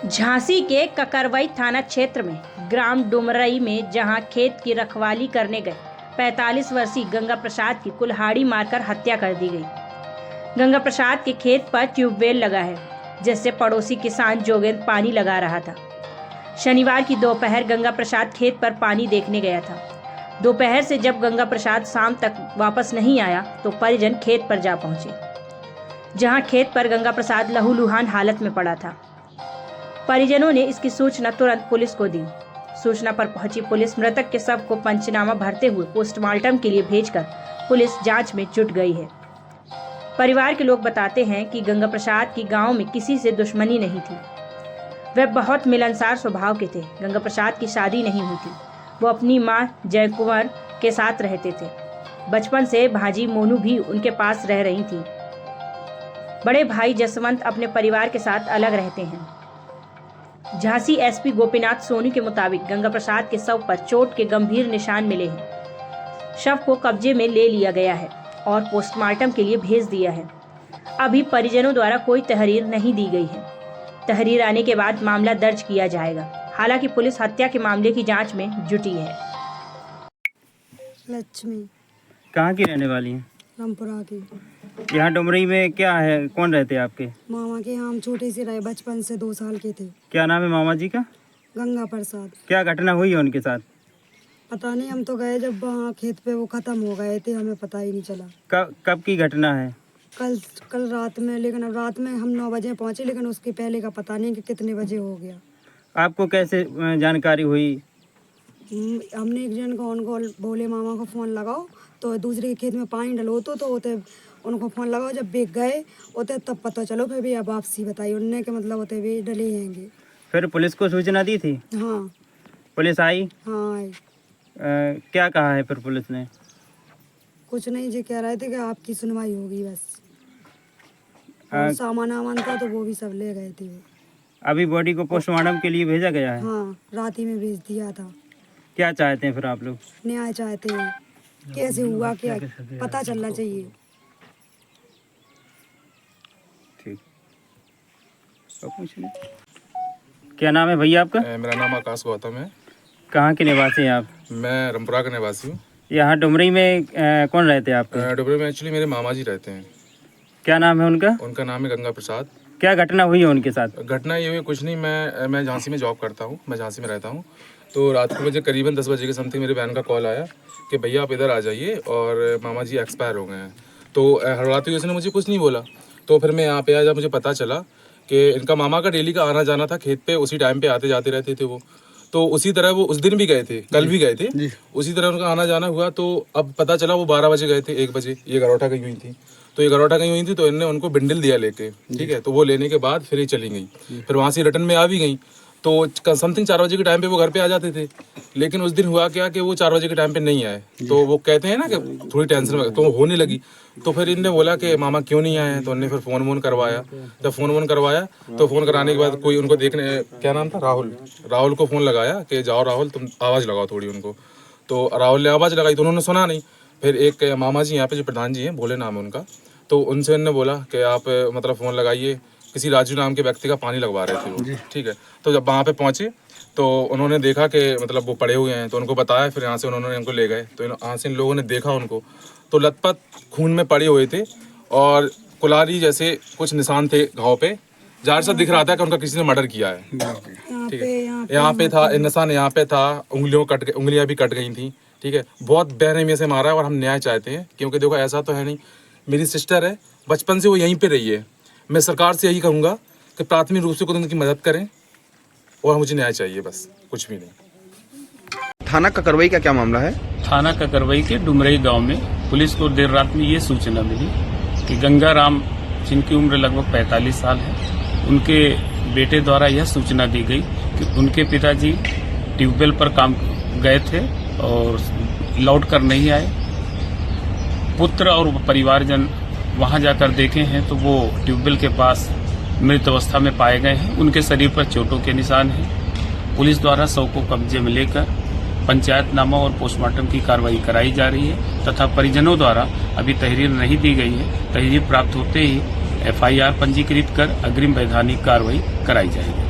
झांसी के ककरवई थाना क्षेत्र में ग्राम डुमरई में जहां खेत की रखवाली करने गए 45 वर्षीय गंगा प्रसाद की कुल्हाड़ी मारकर हत्या कर दी गई। गंगा प्रसाद के खेत पर ट्यूबवेल लगा है, जिससे पड़ोसी किसान जोगेंद्र पानी लगा रहा था। शनिवार की दोपहर गंगा प्रसाद खेत पर पानी देखने गया था। दोपहर से जब गंगा प्रसाद शाम तक वापस नहीं आया तो परिजन खेत पर जा पहुंचे, जहां खेत पर गंगा प्रसाद लहूलुहान हालत में पड़ा था। परिजनों ने इसकी सूचना तुरंत पुलिस को दी। सूचना पर पहुंची पुलिस मृतक के शव को पंचनामा भरते हुए पोस्टमार्टम के लिए भेजकर पुलिस जांच में जुट गई है। परिवार के लोग बताते हैं कि गंगा प्रसाद की गांव में किसी से दुश्मनी नहीं थी। वे बहुत मिलनसार स्वभाव के थे। गंगा प्रसाद की शादी नहीं हुई थी। वो अपनी मां जयकुंवर के साथ रहते थे। बचपन से भाजी मोनू भी उनके पास रह रही थी। बड़े भाई जसवंत अपने परिवार के साथ अलग रहते हैं। झांसी एसपी गोपीनाथ सोनी के मुताबिक गंगा प्रसाद के शव पर चोट के गंभीर निशान मिले हैं। शव को कब्जे में ले लिया गया है और पोस्टमार्टम के लिए भेज दिया है। अभी परिजनों द्वारा कोई तहरीर नहीं दी गई है। तहरीर आने के बाद मामला दर्ज किया जाएगा। हालांकि पुलिस हत्या के मामले की जांच में जुटी है। लक्ष्मी कहाँ की रहने वाली हैं? रामपुरा की। यहाँ डुमरई में क्या है, कौन रहते हैं आपके? मामा के यहाँ हम छोटे से रहे, बचपन से 2 साल के थे। क्या नाम है मामा जी का? गंगा प्रसाद। क्या घटना हुई है उनके साथ? पता नहीं, हम तो गए जब वहाँ खेत पे वो खत्म हो गए थे, हमें पता ही नहीं चला। कब की घटना है? कल रात में, लेकिन अब रात में हम 9 बजे पहुँचे, लेकिन उसके पहले का पता नहीं कि कितने बजे हो गया। आपको कैसे जानकारी हुई? हमने एक जन को उनको बोले मामा को फ़ोन लगाओ, तो दूसरे के खेत में पानी डलो तो होते उनको फ़ोन लगाओ। जब बेच गए होते तब पता चलो, फिर भी अब वापसी बताई उनने कि मतलब होते भी डले हैंगे। फिर पुलिस को सूचना दी थी? हाँ। पुलिस आई? हाँ आई। क्या कहा है फिर पुलिस ने? कुछ नहीं, जी कह रहे थे कि आपकी सुनवाई होगी बस। और सामान वामान था तो वो भी सब ले गए थे। अभी बॉडी को पोस्टमार्टम के लिए भेजा गया है? हाँ, रात ही में भेज दिया था। क्या चाहते हैं फिर आप लोग? न्याय चाहते हैं, कैसे हुआ क्या पता चलना चाहिए। ठीक। क्या नाम है भैया आपका? मेरा नाम आकाश गौतम है। कहाँ के निवासी हैं आप? मैं रामपुरा का निवासी हूँ। यहाँ डुमरई में कौन रहते हैं आपके? डुमरई में एक्चुअली मेरे मामा जी रहते हैं। क्या नाम है उनका? उनका नाम है गंगा प्रसाद। क्या घटना हुई है उनके साथ? घटना ये हुई कुछ नहीं, मैं झांसी में जॉब करता हूँ, मैं झांसी में रहता हूँ। तो रात को मुझे करीबन 10 बजे के समथिंग मेरे बहन का कॉल आया कि भैया आप इधर आ जाइए और मामा जी एक्सपायर हो गए हैं। तो हड़बड़ाते हुए उसने मुझे कुछ नहीं बोला। तो फिर मैं यहाँ पे आया, जब मुझे पता चला कि इनका मामा का डेली का आना जाना था खेत पे, उसी टाइम पे आते जाते रहते थे वो। तो उसी तरह वो उस दिन भी गए थे, कल भी गए थे, उसी तरह उनका आना जाना हुआ। तो अब पता चला वो 12 बजे गए थे, 1 बजे ये गरौठा गई हुई थी। तो ये गरौठा गई हुई थी तो इनने उनको बिंडल दिया लेके, ठीक है। तो वो लेने के बाद फिर ये चली गई, फिर वहाँ से रिटर्न में आ भी गई। तो समथिंग 4 बजे के टाइम पे वो घर पे आ जाते थे। लेकिन उस दिन हुआ क्या कि वो 4 बजे के टाइम पे नहीं आए। तो वो कहते हैं ना कि थोड़ी टेंशन में तो होने लगी। तो फिर इनने बोला कि मामा क्यों नहीं आए हैं। तो उन्होंने फिर फ़ोन करवाया। जब फ़ोन करवाया तो फ़ोन कराने के बाद कोई उनको देखने, क्या नाम था, राहुल को फ़ोन लगाया कि जाओ राहुल तुम आवाज़ लगाओ थोड़ी उनको। तो राहुल ने आवाज़ लगाई तो उन्होंने सुना नहीं। फिर एक मामा जी यहाँ पे जो प्रधान जी हैं, भोले नाम है उनका, तो उनसे उन्होंने बोला कि आप मतलब फ़ोन लगाइए। किसी राजू नाम के व्यक्ति का पानी लगवा रहे थे वो, ठीक है। तो जब वहाँ पे पहुँचे तो उन्होंने देखा कि मतलब वो पड़े हुए हैं, तो उनको बताया। फिर यहाँ से उन्होंने उनको ले गए। तो यहाँ से इन लोगों ने देखा उनको तो लथपथ खून में पड़े हुए थे और कुल्हाड़ी जैसे कुछ निशान थे घाव पे। ज़ाहिर सा दिख रहा था कि उनका किसी ने मर्डर किया है, ठीक है। यहाँ पे था निशान, यहाँ पे था, उंगलियाँ भी कट गई थी, ठीक है। बहुत बेरहमी से मारा है और हम न्याय चाहते हैं, क्योंकि देखो ऐसा तो है नहीं, मेरी सिस्टर है, बचपन से वो यहीं पे रही है। मैं सरकार से यही कहूँगा कि प्राथमिक रूप से खुद उनकी मदद करें और मुझे न्याय चाहिए, बस कुछ भी नहीं। थाना ककरवई का क्या मामला है? थाना ककरवई के डुमरई गांव में पुलिस को देर रात में ये सूचना मिली कि गंगा राम, जिनकी उम्र लगभग 45 साल है, उनके बेटे द्वारा यह सूचना दी गई कि उनके पिताजी ट्यूबवेल पर काम गए थे और लौट कर नहीं आए। पुत्र और परिवारजन वहां जाकर देखे हैं तो वो ट्यूबवेल के पास मृत अवस्था में पाए गए हैं। उनके शरीर पर चोटों के निशान हैं। पुलिस द्वारा शव को कब्जे में लेकर पंचायतनामा और पोस्टमार्टम की कार्रवाई कराई जा रही है तथा परिजनों द्वारा अभी तहरीर नहीं दी गई है। तहरीर प्राप्त होते ही FIR पंजीकृत कर अग्रिम वैधानिक कार्रवाई कराई जाएगी।